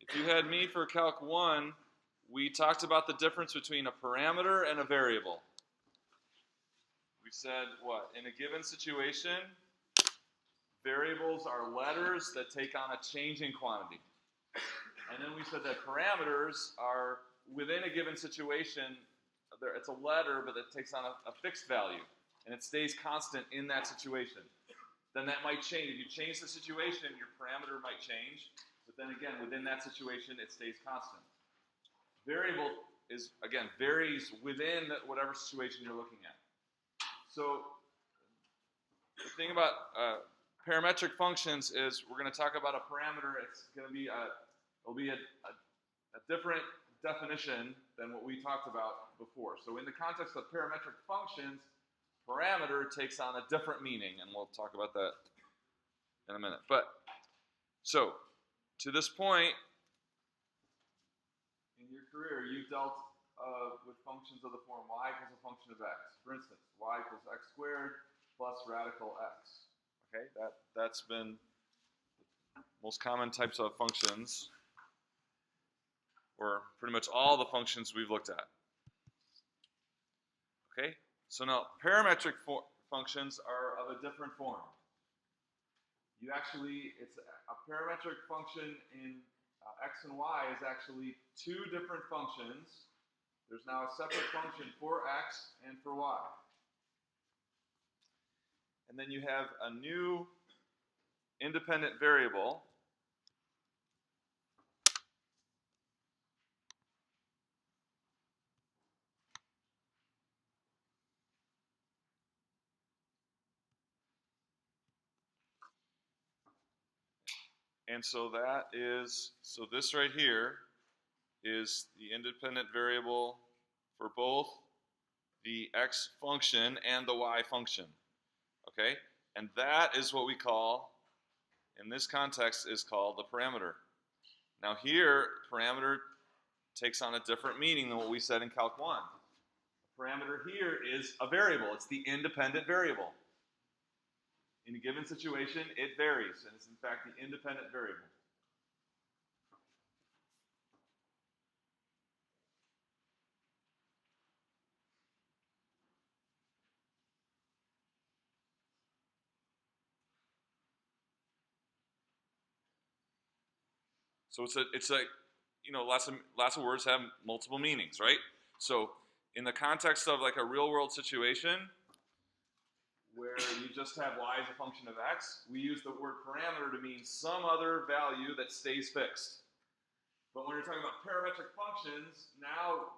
If you had me for Calc 1, we talked about the difference between a parameter and a variable. We said, what? In a given situation, variables are letters that take on a change in quantity. And then we said that parameters are, within a given situation, it's a letter, but it takes on a fixed value. And it stays constant in that situation. Then that might change. If you change the situation, your parameter might change. But then again, within that situation, it stays constant. Variable is, again, varies within whatever situation you're looking at. So the thing about parametric functions is we're going to talk about a parameter. It's going to be it'll be a different definition than what we talked about before. So in the context of parametric functions, parameter takes on a different meaning, and we'll talk about that in a minute. But so to this point in your career, you've dealt with functions of the form y equals a function of x. For instance, y equals x squared plus radical x. Okay, that's been most common types of functions, or pretty much all the functions we've looked at. Okay, so now parametric functions are of a different form. It's a parametric function in x and y is actually two different functions. There's now a separate function for x and for y. And then you have a new independent variable. And so this right here is the independent variable for both the x function and the y function. Okay? And that is what we call, in this context, is called the parameter. Now here, parameter takes on a different meaning than what we said in Calc 1. The parameter here is a variable. It's the independent variable. In a given situation, it varies, and it's in fact the independent variable. So it's like, lots of words have multiple meanings, right? So in the context of like a real world situation where you just have y as a function of x, we use the word parameter to mean some other value that stays fixed. But when you're talking about parametric functions, now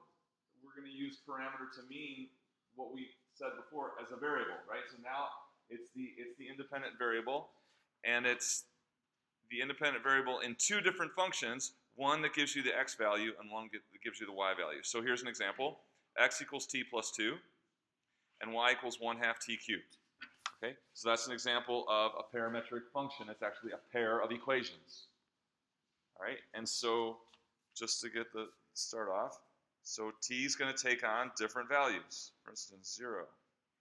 we're going to use parameter to mean what we said before as a variable, right? So now it's the independent variable, and it's the independent variable in two different functions, one that gives you the x value and one that gives you the y value. So here's an example. X equals t plus 2, and y equals 1/2 t cubed. Okay, so that's an example of a parametric function. It's actually a pair of equations. All right, and so just to get the start off, so t is going to take on different values. For instance, 0,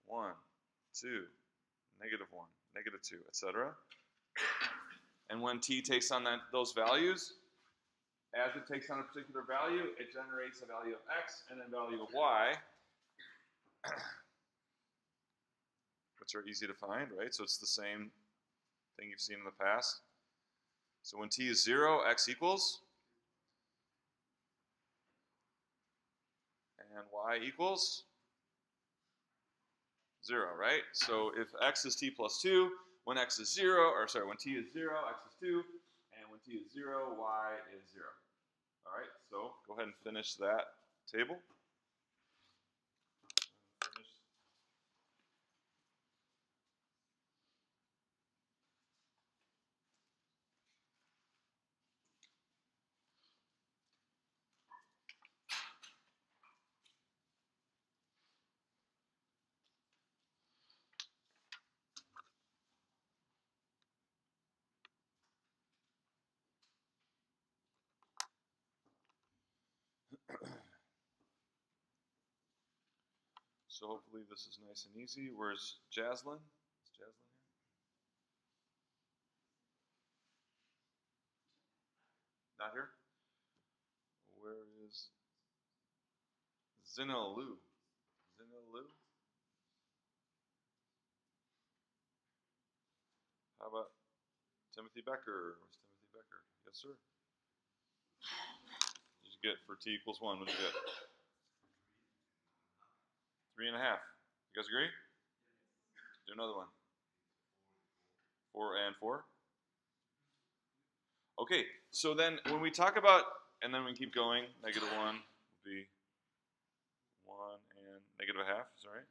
1, 2, -1, -2, etc. And when t takes on those values, as it takes on a particular value, it generates a value of x and then value of y, which are easy to find, right? So it's the same thing you've seen in the past. So when t is 0, x equals, and y equals 0, right? So if x is t plus 2, when x is 0, when t is 0, x is 2, and when t is 0, y is 0. All right, so go ahead and finish that table. So hopefully this is nice and easy. Where's Jaslyn? Is Jaslyn here? Not here? where is Zinilu? Zinilu? How about Timothy Becker? Where's Timothy Becker? Yes, sir. What did you get for t equals 1? What did you get? 3.5. You guys agree? Do another one. 4 and 4. Okay, so then when we talk about, and then we keep going, -1 will be 1 and -0.5, is that right?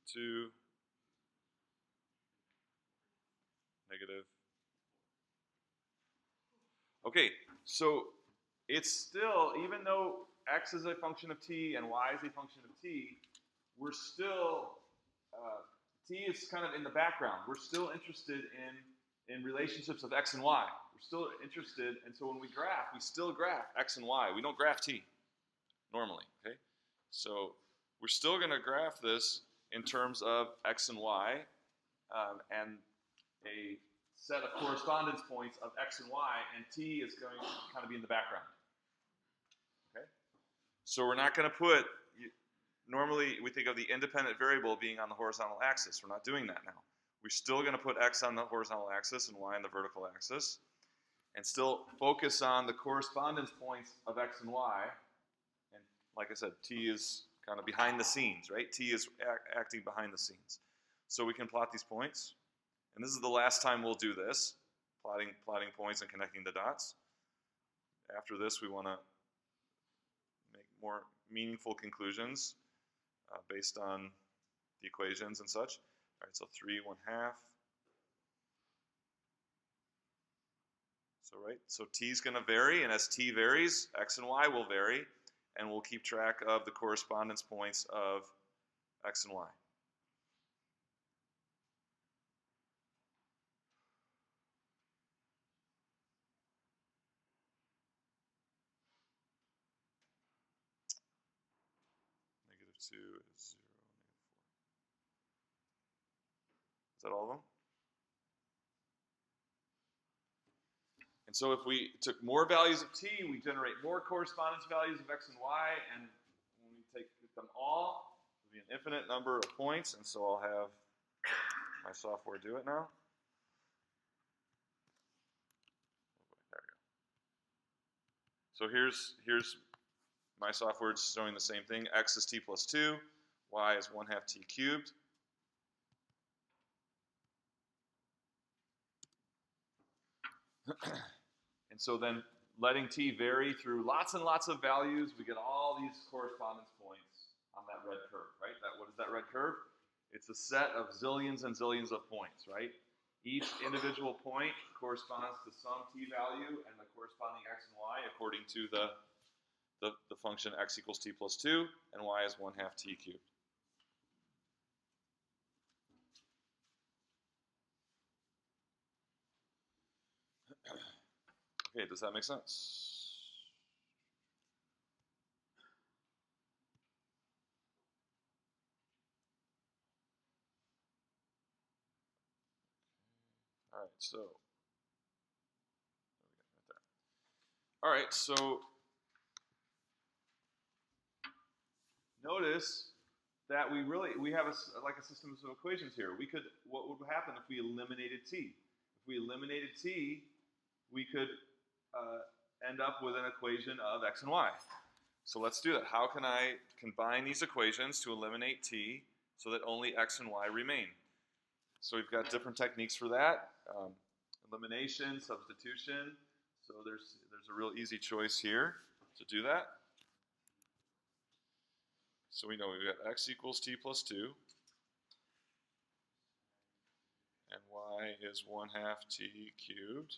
-2, negative. Okay, so it's still, even though x is a function of t and y is a function of t, we're still, t is kind of in the background. We're still interested in relationships of x and y. We're still interested, and so when we graph, we still graph x and y. We don't graph t normally, okay? So we're still going to graph this in terms of x and y and a set of correspondence points of x and y, and t is going to kind of be in the background. Okay? So we're not going to put, normally we think of the independent variable being on the horizontal axis. We're not doing that now. We're still going to put x on the horizontal axis and y on the vertical axis, and still focus on the correspondence points of x and y. And like I said, t is kind of behind the scenes, right? T is acting behind the scenes. So we can plot these points. And this is the last time we'll do this, plotting points and connecting the dots. After this, we want to make more meaningful conclusions based on the equations and such. All right, so 3, 1/2. So t is going to vary, and as t varies, x and y will vary, and we'll keep track of the correspondence points of x and y. -2 is 0, -4. Is that all of them? And so if we took more values of t, we generate more correspondence values of x and y, and when we take them all, it'll be an infinite number of points, and so I'll have my software do it now. There we go. So here's my software, it's showing the same thing. X is t plus 2, y is 1/2 t cubed. And so then letting t vary through lots and lots of values, we get all these correspondence points on that red curve, right? What is that red curve? It's a set of zillions and zillions of points, right? Each individual point corresponds to some t value and the corresponding x and y according to the function x equals t plus 2 and y is 1/2 t cubed. Okay, does that make sense? All right, so all right, so notice that we have like a system of equations here. What would happen if we eliminated t? If we eliminated t, we could end up with an equation of x and y. So let's do that. How can I combine these equations to eliminate t so that only x and y remain? So we've got different techniques for that. Elimination, substitution. So there's a real easy choice here to do that. So we know we've got x equals t plus 2, and y is 1/2 t cubed.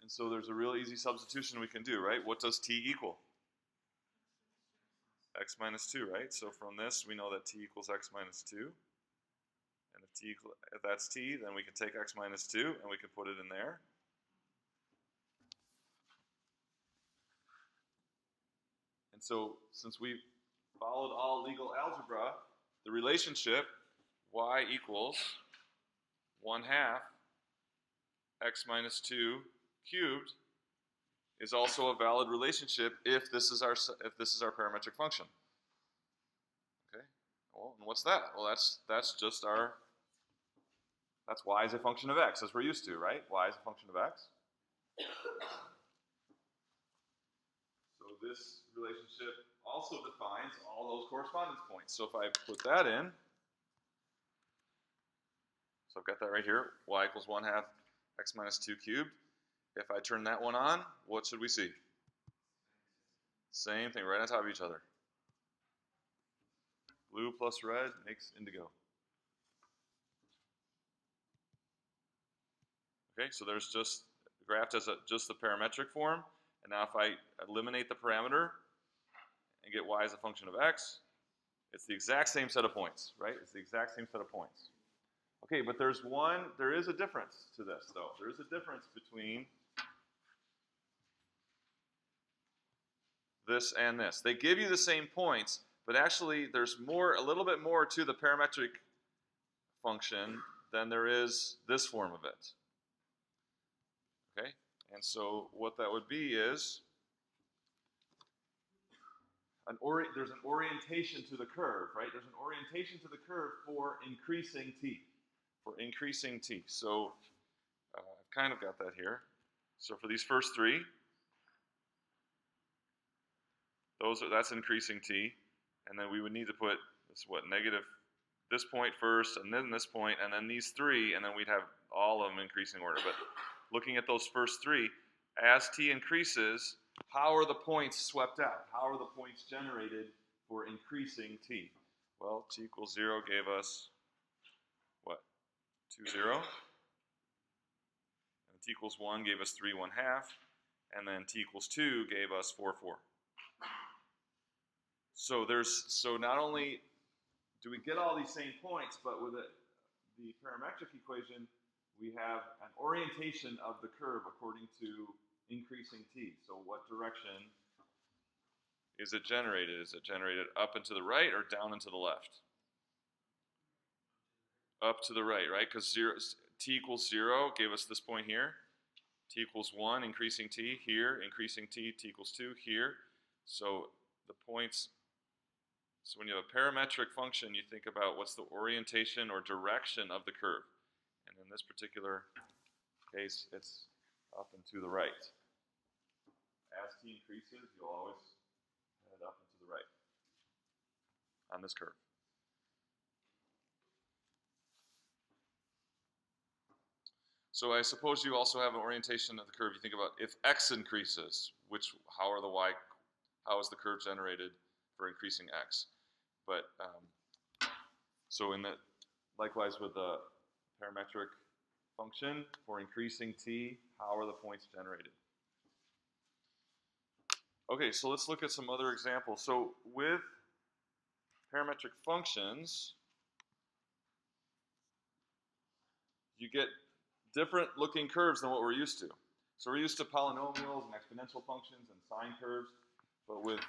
And so there's a real easy substitution we can do, right? What does t equal? X minus 2, right? So from this, we know that t equals x minus 2. And if that's t, then we can take x minus 2 and we can put it in there. And so since we've followed all legal algebra, the relationship y equals 1/2 x minus 2 cubed is also a valid relationship if this is our parametric function. Okay. Well, and what's that? Well, that's just that's y as a function of x, as we're used to, right? Y is a function of x. So this relationship also defines all those correspondence points. So if I put that in, so I've got that right here, y equals 1/2 x minus 2 cubed. If I turn that one on, what should we see? Same thing, right on top of each other. Blue plus red makes indigo. Okay, so there's just graphed as just the parametric form. And now if I eliminate the parameter and get y as a function of x, it's the exact same set of points, right? It's the exact same set of points. Okay, but there is a difference to this, though. There is a difference between this and this. They give you the same points, but actually there's a little bit more to the parametric function than there is this form of it. Okay, and so what that would be is there's an orientation to the curve, right? There's an orientation to the curve for increasing t. So I've kind of got that here. So for these first three, that's increasing t, and then we would need to put this point first, and then this point, and then these three, and then we'd have all of them increasing order. But looking at those first three, as t increases, how are the points swept out? How are the points generated for increasing t? Well, t equals 0 gave us what? 2, 0. And t equals 1 gave us 3, 1/2. And then t equals 2 gave us 4, 4. So not only do we get all these same points, but with the parametric equation, we have an orientation of the curve according to increasing t. So what direction is it generated? Is it generated up and to the right or down and to the left? Up to the right, right? Because t equals 0 gave us this point here. T equals 1, increasing t here, increasing t equals 2 here. So the points, so when you have a parametric function, you think about what's the orientation or direction of the curve. And in this particular case, it's up and to the right. As t increases, you'll always head up and to the right on this curve. So I suppose you also have an orientation of the curve. You think about if x increases, how is the curve generated for increasing x? But so likewise with the parametric function for increasing t, how are the points generated? Okay, so let's look at some other examples. So with parametric functions, you get different looking curves than what we're used to. So we're used to polynomials and exponential functions and sine curves, but with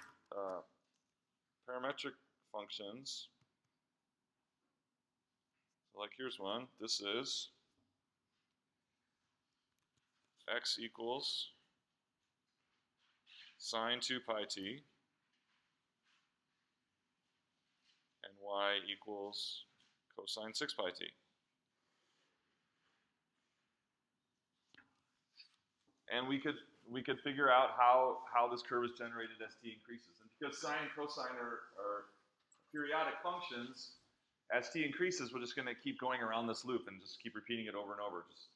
parametric functions, like here's one. This is x equals sine 2 pi t, and y equals cosine 6 pi t. And we could figure out how this curve is generated as t increases. And because sine and cosine are periodic functions, as t increases, we're just going to keep going around this loop and just keep repeating it over and over, just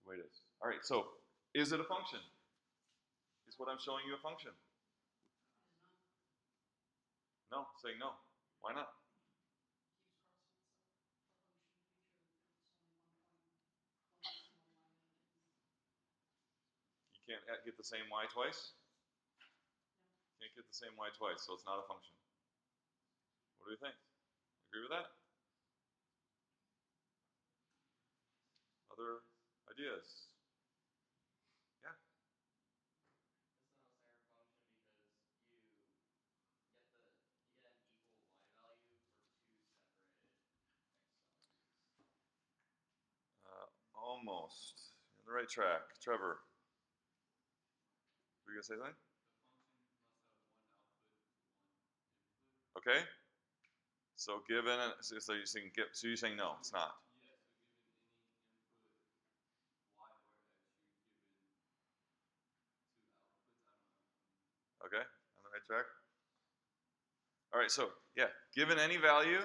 the way it is. All right, so is it a function? Is what I'm showing you a function? No, saying no. Why not? You can't get the same y twice? Can't get the same y twice, so it's not a function. What do you think? Agree with that? Other ideas? Yeah? Almost. On the right track. Trevor. Were you going to say something? Okay. So given, so you're saying no, it's not. Okay, on the right track. All right, so yeah, given any value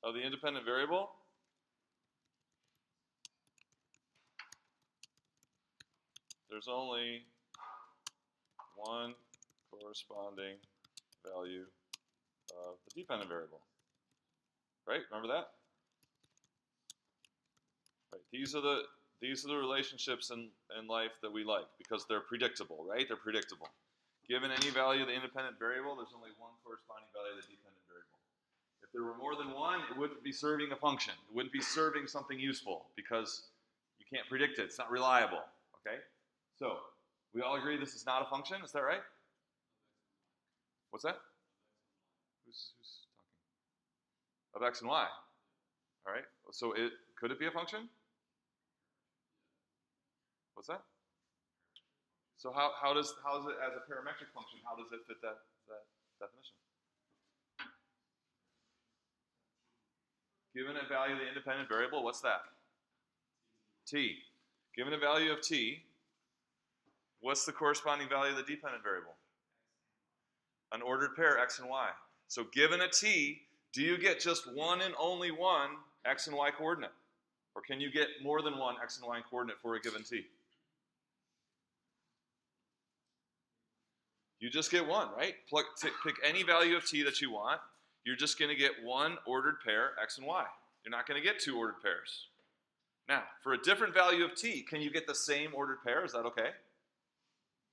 of the independent variable, there's only one corresponding value of the dependent variable. Right? Remember that? Right. These are the relationships in life that we like because they're predictable, right? They're predictable. Given any value of the independent variable, there's only one corresponding value of the dependent variable. If there were more than one, it wouldn't be serving a function. It wouldn't be serving something useful because you can't predict it. It's not reliable. Okay? So, we all agree this is not a function. Is that right? What's that? Who's talking? Of x and y. All right. So could it be a function? What's that? So how is it as a parametric function? How does it fit that definition? Given a value of the independent variable, what's that? T. Given a value of t, what's the corresponding value of the dependent variable? An ordered pair, x and y. So given a t, do you get just one and only one x and y coordinate? Or can you get more than one x and y coordinate for a given t? You just get one, right? Pick any value of t that you want. You're just going to get one ordered pair, x and y. You're not going to get two ordered pairs. Now, for a different value of t, can you get the same ordered pair? Is that okay?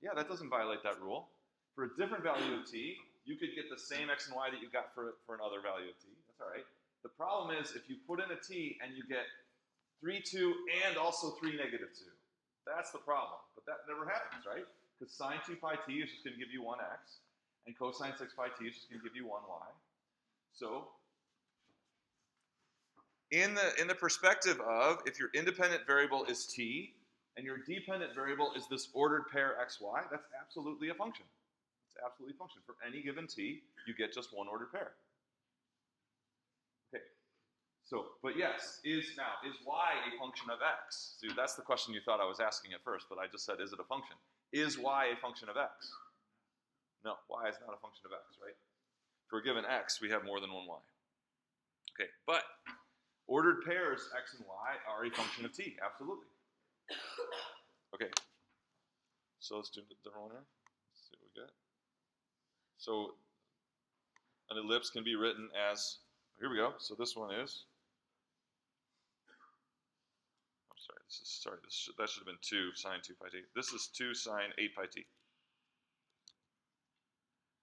Yeah, that doesn't violate that rule. For a different value of t, you could get the same x and y that you got for another value of t. That's all right. The problem is if you put in a t and you get 3, 2, and also 3, negative 2. That's the problem. But that never happens, right? Because sine 2 pi t is just going to give you 1x, and cosine 6 pi t is just going to give you 1y. So, in the perspective of if your independent variable is t, and your dependent variable is this ordered pair xy, that's absolutely a function. It's absolutely a function. For any given t, you get just one ordered pair. Okay. So, but yes, is y a function of x? So that's the question you thought I was asking at first, but I just said, is it a function? Is y a function of x? No, y is not a function of x, right? For a given x, we have more than one y. Okay, but ordered pairs x and y are a function of t, absolutely. Okay, so let's do a different one here. Let's see what we get. So an ellipse can be written as, here we go. So this one is, that should have been 2 sine 2 pi t. This is 2 sine 8 pi t.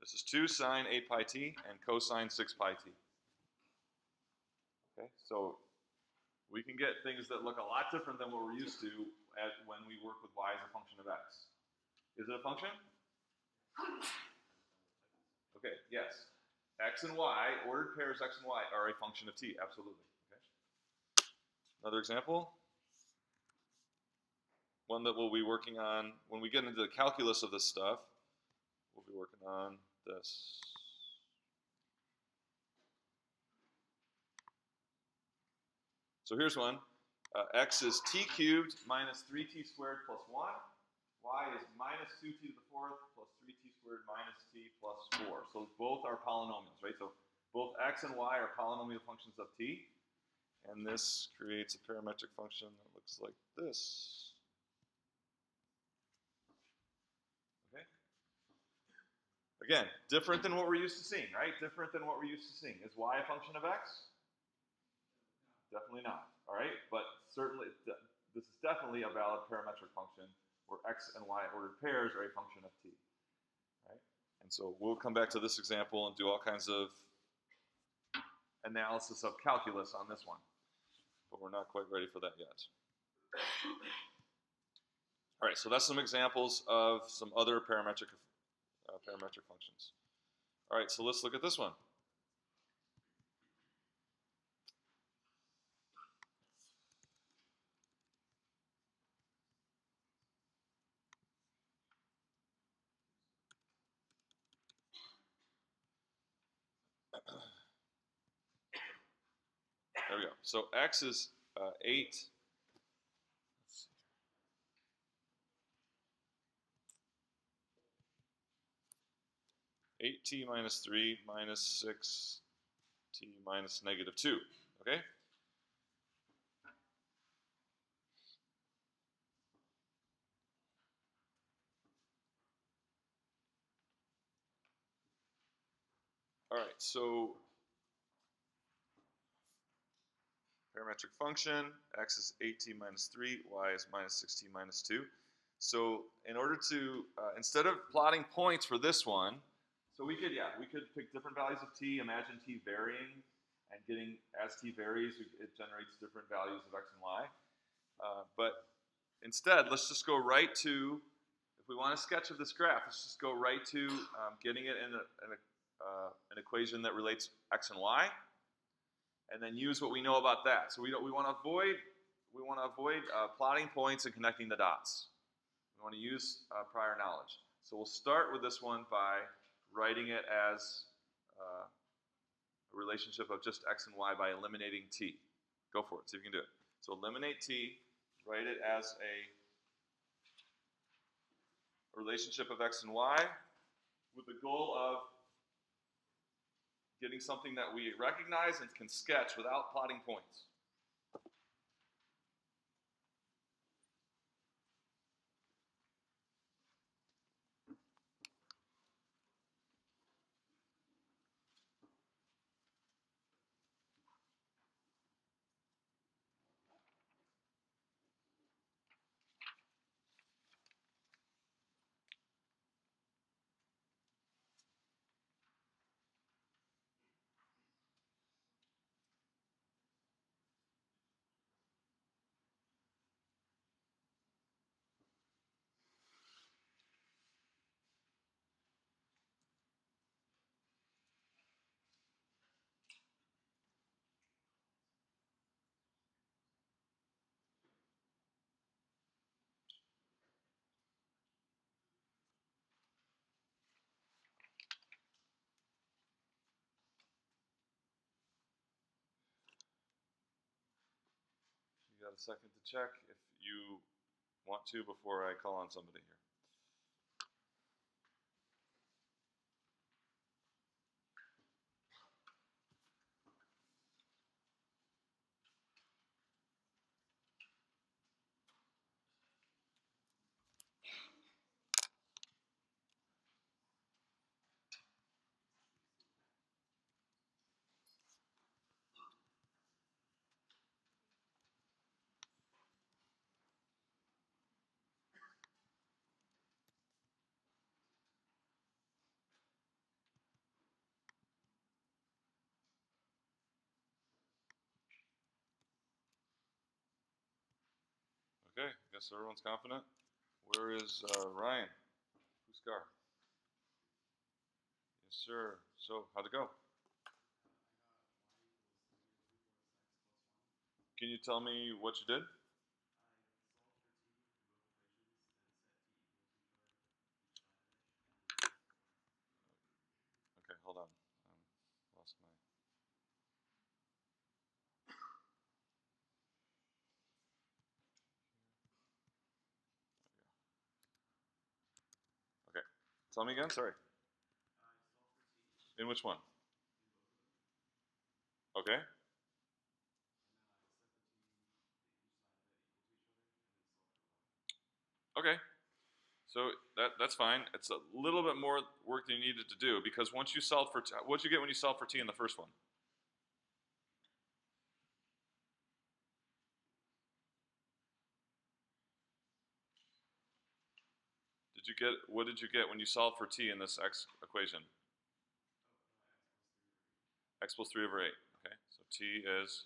This is 2 sine 8 pi t and cosine 6 pi t. Okay, so we can get things that look a lot different than what we're used to when we work with y as a function of x. Is it a function? Okay, yes. X and y, ordered pairs x and y, are a function of t, absolutely. Okay. Another example. One that we'll be working on when we get into the calculus of this stuff. We'll be working on this. So here's one. X is t cubed minus 3t squared plus 1. Y is minus 2t to the fourth plus 3t squared minus t plus 4. So both are polynomials, right? So both x and y are polynomial functions of t. And this creates a parametric function that looks like this. Okay? Again, different than what we're used to seeing, right? Different than what we're used to seeing. Is y a function of x? Definitely not, all right? But certainly, this is definitely a valid parametric function where x and y ordered pairs are a function of t, right? And so we'll come back to this example and do all kinds of analysis of calculus on this one. But we're not quite ready for that yet. All right, so that's some examples of some other parametric parametric functions. All right, so let's look at this one. There we go. So x is 8. 8t minus 3 minus 6t minus negative 2. Okay? All right, so parametric function, x is 8t minus 3, y is minus 6t minus 2. So in order to, instead of plotting points for this one, so we could pick different values of t, imagine t varying, and getting, as t varies, it generates different values of x and y. But instead, let's just go right to, if we want a sketch of this graph, let's just go right to getting it in an equation that relates x and y, and then use what we know about that. So we want to avoid plotting points and connecting the dots. We want to use prior knowledge. So we'll start with this one by writing it as a relationship of just x and y by eliminating t. Go for it. See if you can do it. So eliminate t. Write it as a relationship of x and y with the goal of getting something that we recognize and can sketch without plotting points. You got a second to check if you want to before I call on somebody here. Okay, guess everyone's confident. Where is Ryan? Puskar? Yes, sir. So, how'd it go? Can you tell me what you did? Okay, hold on. Lost my. Okay, tell me again. Sorry. In which one? Okay. Okay. So that's fine. It's a little bit more work than you needed to do because once you solve for what'd you get when you solved for t in the first one? What did you get when you solved for t in this x equation? X plus 3 over 8. Okay, so t is.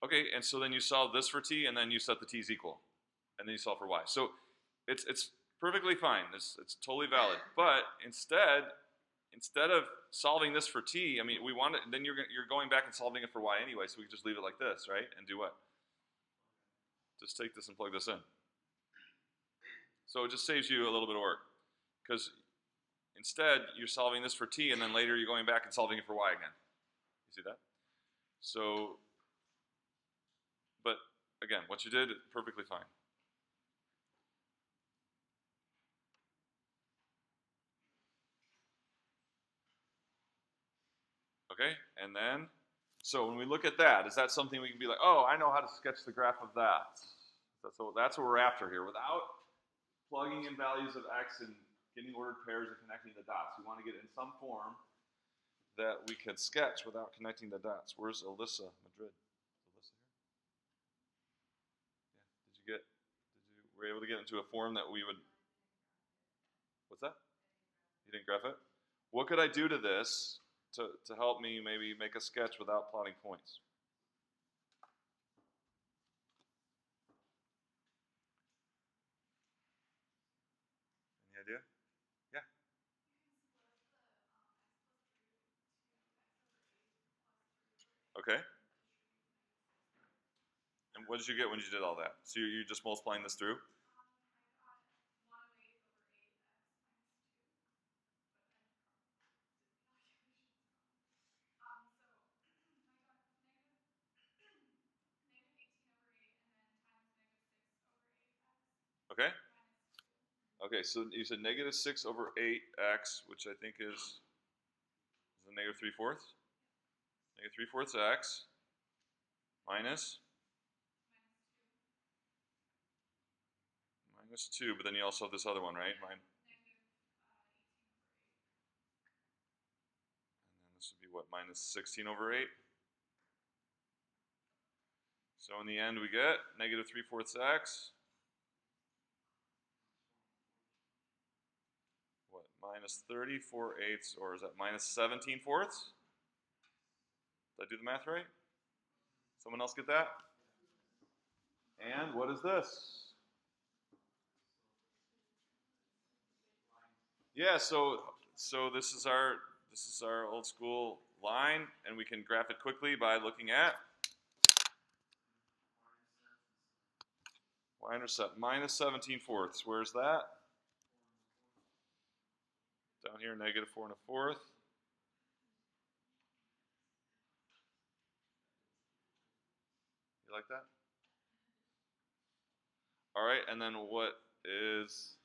Okay, and so then you solve this for t, and then you set the t's equal. and then you solve for y. So it's perfectly fine. It's totally valid. But instead of solving this for t, I mean, we want it. Then you're going back and solving it for y anyway. So we can just leave it like this, right? And do what? Just take this and plug this in. So it just saves you a little bit of work, because instead you're solving this for t, and then later you're going back and solving it for y again. You see that? So, but again, what you did, perfectly fine. Okay, and then, so when we look at that, is that something we can be like, oh, I know how to sketch the graph of that? That's what we're after here. Without plugging in values of x and getting ordered pairs and connecting the dots, we want to get it in some form that we can sketch without connecting the dots. Where's Alyssa Madrid? Is Alyssa here? Yeah. Were you able to get into a form that we would, what's that? You didn't graph it? What could I do to this to help me maybe make a sketch without plotting points? Any idea? Yeah. Okay. And what did you get when you did all that? So you're just multiplying this through? Okay. Okay, so you said negative 6 over 8x, which I think is a negative 3/4. Negative 3/4 x minus 2, but then you also have this other one, right? And then this would be what, minus 16 over 8? So in the end we get negative 3/4 x. What, minus 34/8, or is that minus 17/4? Did I do the math right? Someone else get that? And what is this? Yeah, so this is our old school line, and we can graph it quickly by looking at y-intercept minus 17/4. Where's that? Down here, negative 4 1/4. You like that? All right, and then what is,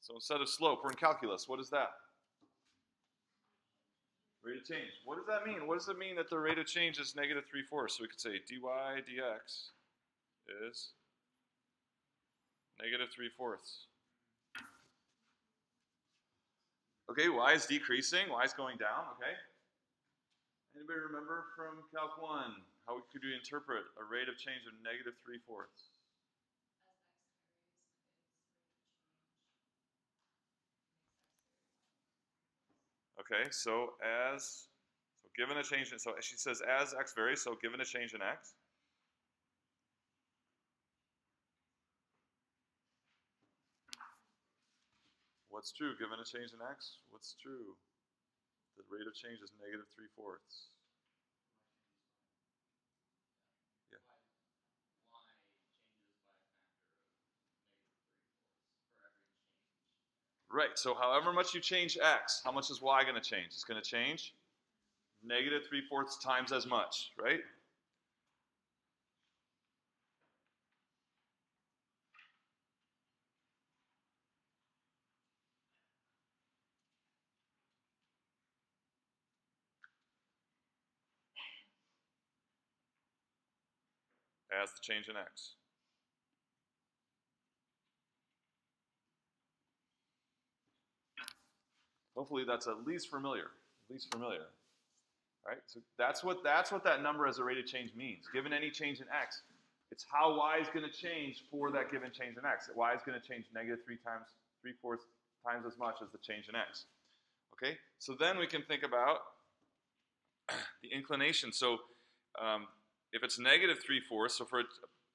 so instead of slope, we're in calculus. What is that? Rate of change. What does that mean? What does it mean that the rate of change is negative 3/4? So we could say dy dx is negative 3/4. Okay, y is decreasing, y is going down, okay? Anybody remember from Calc 1, how could we interpret a rate of change of negative 3/4? Okay, so given a change in, so she says as x varies, so given a change in x. What's true given a change in x? What's true? The rate of change is negative 3/4. Yeah. Right, so however much you change x, how much is y going to change? It's going to change negative 3/4 times as much, right? As the change in x. Hopefully that's at least familiar. Right? So that's what that number as a rate of change means. Given any change in x, it's how y is going to change for that given change in x. Y is going to change negative 3/4 times as much as the change in x. Okay? So then we can think about the inclination. So if it's negative 3/4, so for a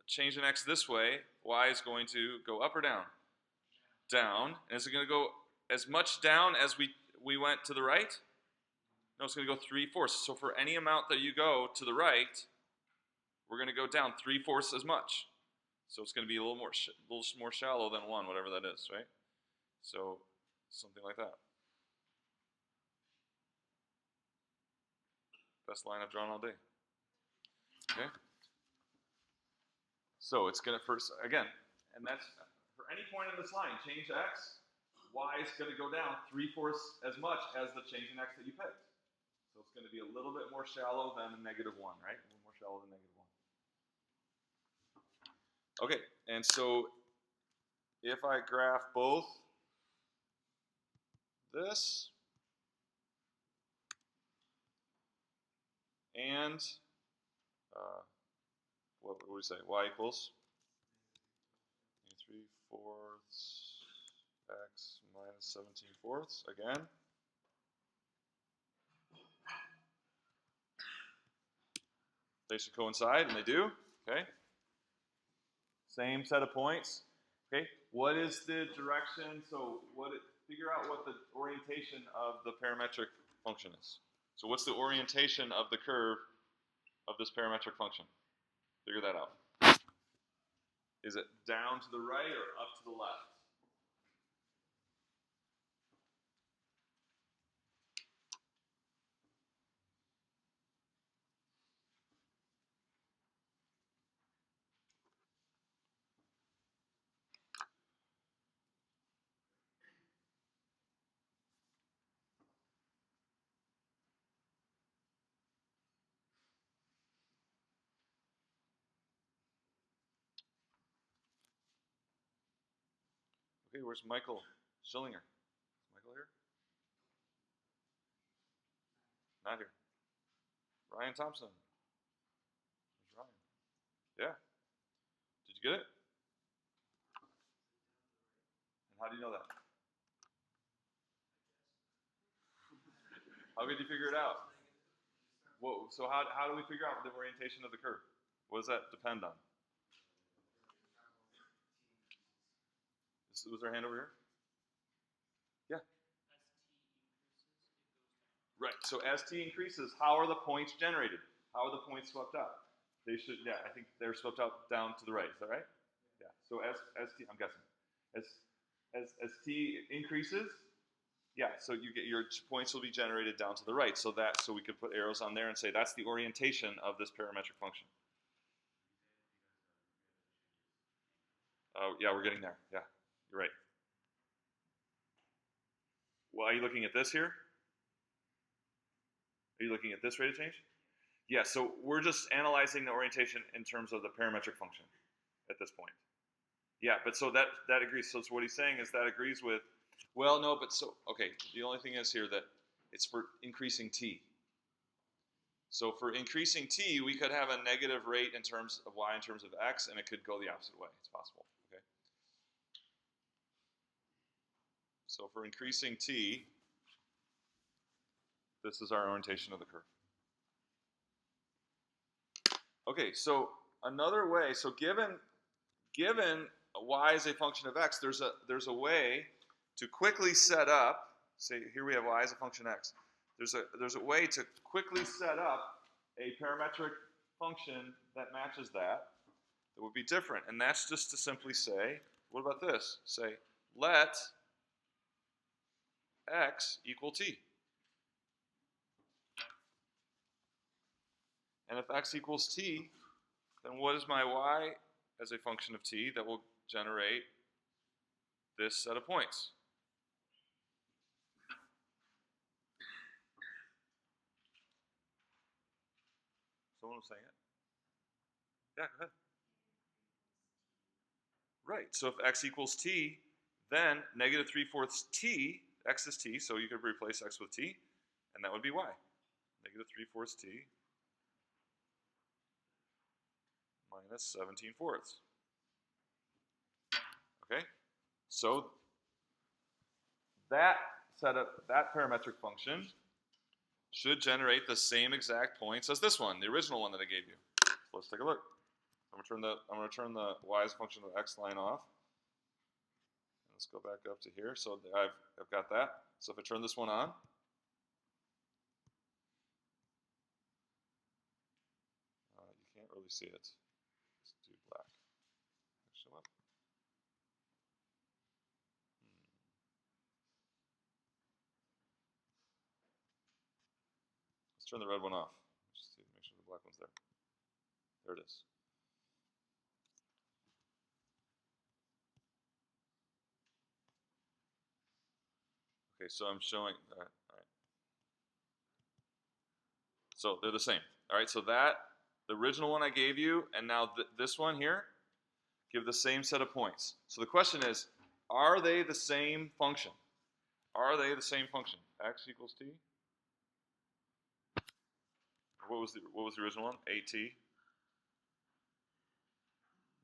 change in x this way, y is going to go up or down? Down. And is it going to go as much down as we went to the right? No, it's going to go 3/4. So for any amount that you go to the right, we're going to go down 3/4 as much. So it's going to be a little more shallow than 1, whatever that is, right? So something like that. Best line I've drawn all day. Okay. So it's going to first, again, and that's for any point in this line, change x, y is going to go down 3/4 as much as the change in x that you picked. So it's going to be a little bit more shallow than a -1, right? A little more shallow than -1. Okay, and so if I graph both this and what do we say? Y equals 3/4 x minus 17/4 again. They should coincide, and they do. Okay. Same set of points. Okay. What is the direction? So figure out what the orientation of the parametric function is. So what's the orientation of the curve of this parametric function? Figure that out. Is it down to the right or up to the left? Okay, where's Michael Schillinger? Is Michael here? Not here. Ryan Thompson. Where's Ryan? Yeah. Did you get it? And how do you know that? How could you figure it out? Whoa, so how do we figure out the orientation of the curve? What does that depend on? Was there a hand over here? Yeah. Right, so as t increases, how are the points generated? How are the points swept out? They should, yeah, I think they're swept out down to the right. Is that right? Yeah. So as t, I'm guessing, as t increases, yeah. So you get your points will be generated down to the right. So we could put arrows on there and say that's the orientation of this parametric function. Oh, yeah, we're getting there. Yeah, you're right. Well, are you looking at this here? Are you looking at this rate of change? Yeah, so we're just analyzing the orientation in terms of the parametric function at this point. Yeah, but so that agrees. So what he's saying is that agrees with, well, no, but so, okay, the only thing is here that it's for increasing t. So for increasing t, we could have a negative rate in terms of y in terms of x, and it could go the opposite way. It's possible, okay? So for increasing t, this is our orientation of the curve. Okay, so another way, so given y is a function of x, there's a way to quickly set up, say here we have y as a function x. There's a way to quickly set up a parametric function that matches that would be different. And that's just to simply say, what about this? Say, let x equal t. And if x equals t, then what is my y as a function of t that will generate this set of points? Someone was saying it? Yeah, go ahead. Right, so if x equals t, then negative 3/4 t, x is t, so you could replace x with t, and that would be y. Negative 3/4 t minus 17/4. Okay, so that parametric function should generate the same exact points as this one, the original one that I gave you. So let's take a look. I'm gonna turn the y as a function of x line off. Let's go back up to here. So I've got that. So if I turn this one on, you can't really see it. Let's do black. Show up. Let's turn the red one off. Just to make sure the black one's there. There it is. Okay, so I'm showing. All right. So they're the same. All right, so the original one I gave you, and now this one here, give the same set of points. So the question is, are they the same function? Are they the same function? X equals t. What was the original one? At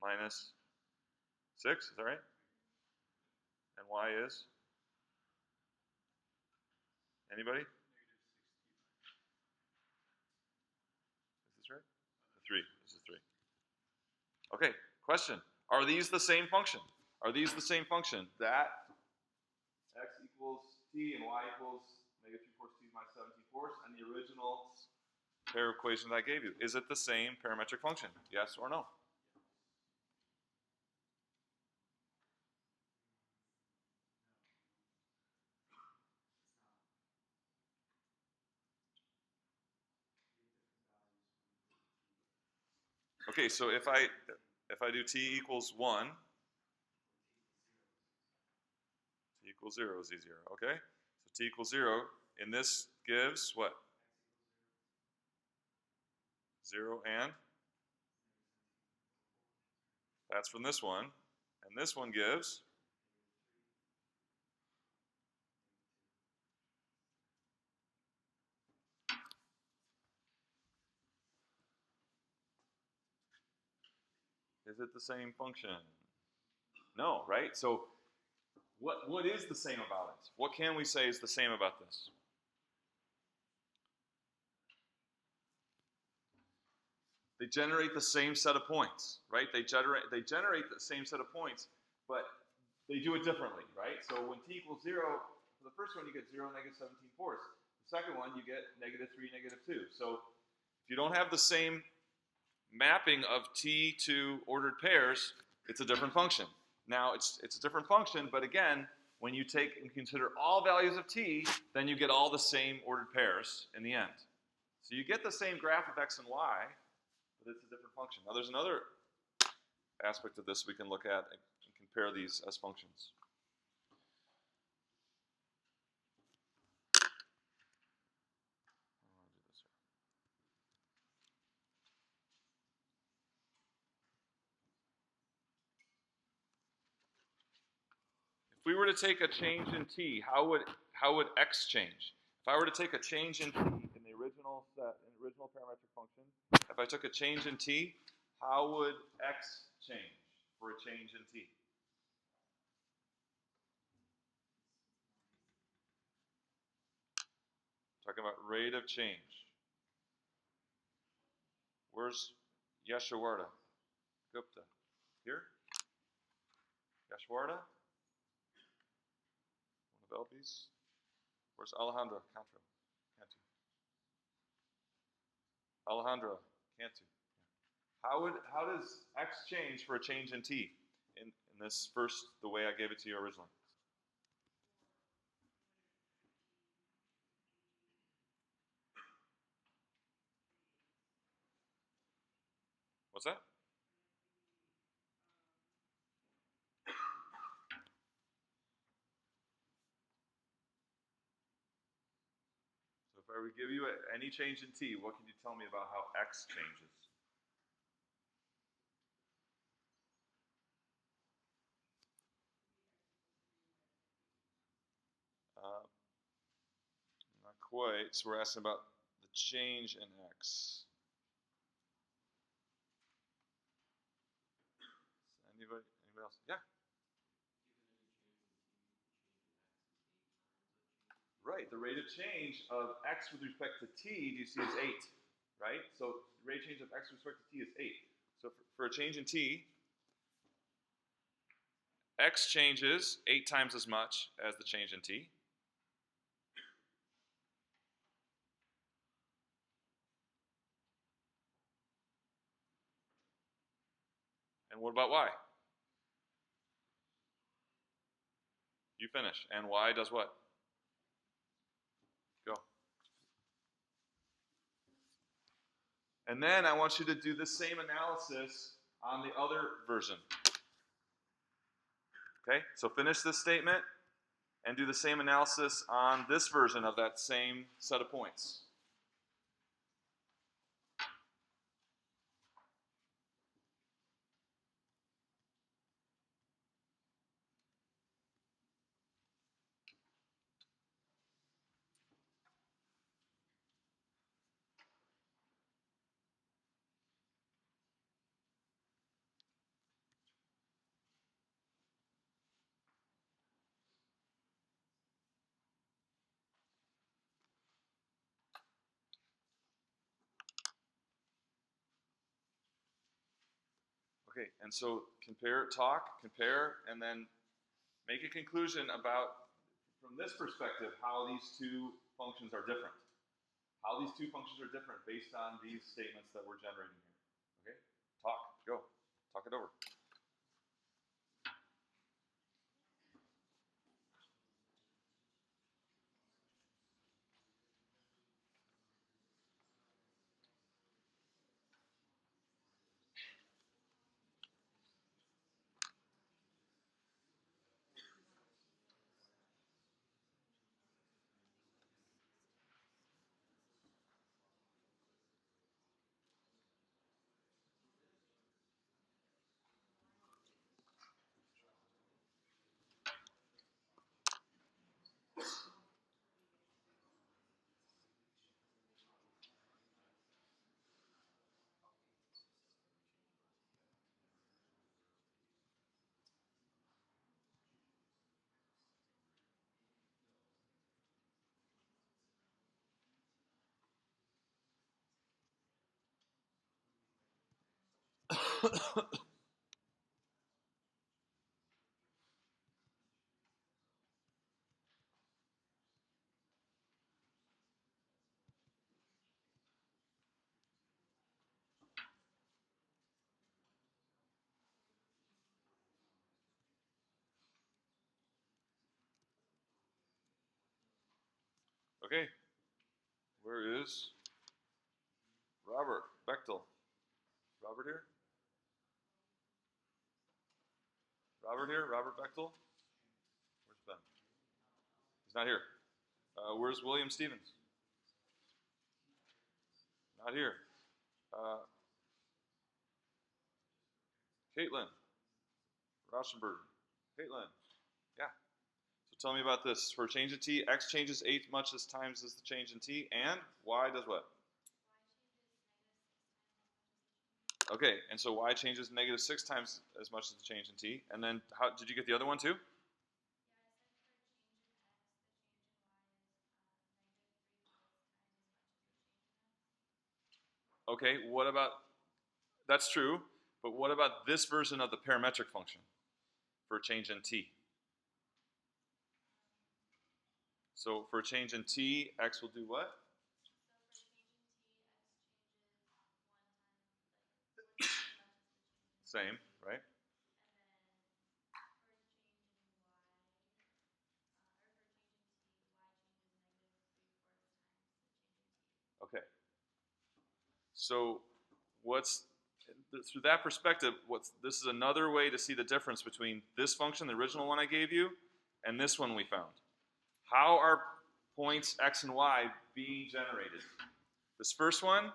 minus 6. Is that right? And y is? Anybody? Is this right? 3. This is 3. Okay, question. Are these the same function? Are these the same function? That x equals t and y equals negative 2 fourths t minus 17 fourths, and the original pair of equations I gave you. Is it the same parametric function? Yes or no? Okay, so if I do t equals 1, t equals 0 is easier. Okay, so t equals 0, and this gives what? 0 and? That's from this one, and this one gives? Is it the same function? No, right? So what is the same about it? What can we say is the same about this? They generate the same set of points, right? They generate the same set of points, but they do it differently, right? So when t equals 0, for the first one you get 0, negative 17 fourths. The second one you get negative 3, negative 2. So if you don't have the same mapping of t to ordered pairs, it's a different function. Now it's a different function, but again, when you take and consider all values of t, then you get all the same ordered pairs in the end. So you get the same graph of x and y, but it's a different function. Now there's another aspect of this we can look at and compare these as functions. If we were to take a change in t, how would x change? If I were to take a change in t in the original parametric function, if I took a change in t, how would x change for a change in t? Talking about rate of change. Where's Yeshwarda Gupta? Here? Yeshwarda? One of Elby's? Where's Alejandra Cantu? Alejandra Cantu. How does x change for a change in t in this first, the way I gave it to you originally? What's that? So if I were to give you any change in t, what can you tell me about how x changes? Not quite. So we're asking about the change in x. Anybody else? Yeah. Right. The rate of change of x with respect to t, do you see, is 8, right? So rate change of x with respect to t is 8. So for a change in t, x changes 8 times as much as the change in t. And what about y? You finish. And y does what? Go. And then I want you to do the same analysis on the other version. Okay, so finish this statement and do the same analysis on this version of that same set of points. Okay, and so compare, and then make a conclusion about, from this perspective, how these two functions are different. How these two functions are different based on these statements that we're generating here. Okay? Go. Talk it over. Okay. Where is Robert Bechtel? Robert here? Robert Bechtel? Where's Ben? He's not here. Where's William Stevens? Not here. Caitlin Rauschenberg. Caitlin. Yeah. So tell me about this. For a change in t, x changes 8 much as times as the change in t, and y does what? Okay, and so y changes -6 times as much as the change in t. And then how did you get the other one too? Okay, what about, that's true, but what about this version of the parametric function for a change in t? So for a change in t, x will do what? Same, right? Okay. So what's, through that perspective, this is another way to see the difference between this function, the original one I gave you, and this one we found. How are points x and y being generated? This first one,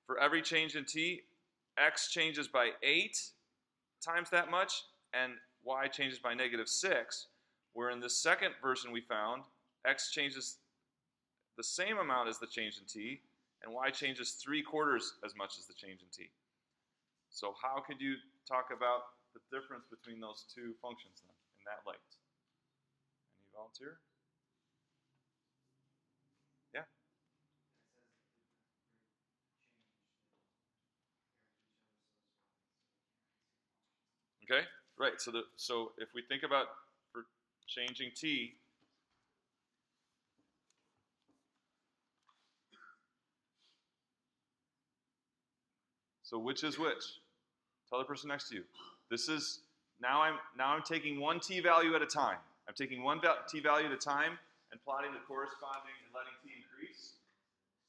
for every change in t, x changes by 8 times that much, and y changes by -6, where in the second version we found, x changes the same amount as the change in t, and y changes 3/4 as much as the change in t. So how could you talk about the difference between those two functions then, in that light? Any volunteer? Yeah. Okay, right. So if we think about for changing t, so which is which? Tell the person next to you. This is now I'm taking one t value at a time. I'm taking one t value at a time and plotting the corresponding and letting t increase.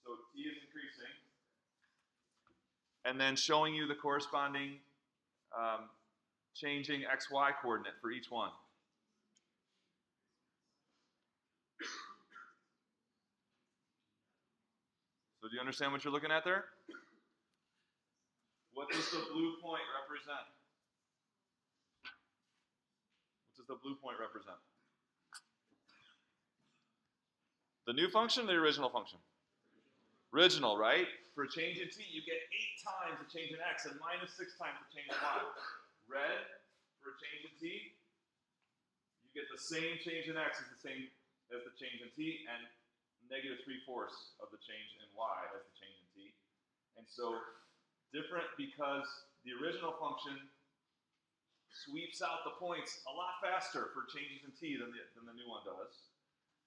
So t is increasing, and then showing you the corresponding changing xy coordinate for each one. So do you understand what you're looking at there? What does the blue point represent? What does the blue point represent? The new function, the original function? Original, right? For a change in t, you get 8 times the change in x and minus 6 times the change in y. Red, for a change in t, you get the same change in x as the same as the change in t, and negative 3/4 of the change in y as the change in t. And so, different because the original function sweeps out the points a lot faster for changes in t than the new one does.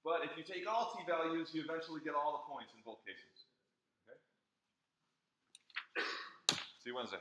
But if you take all t values, you eventually get all the points in both cases. Okay? See you Wednesday.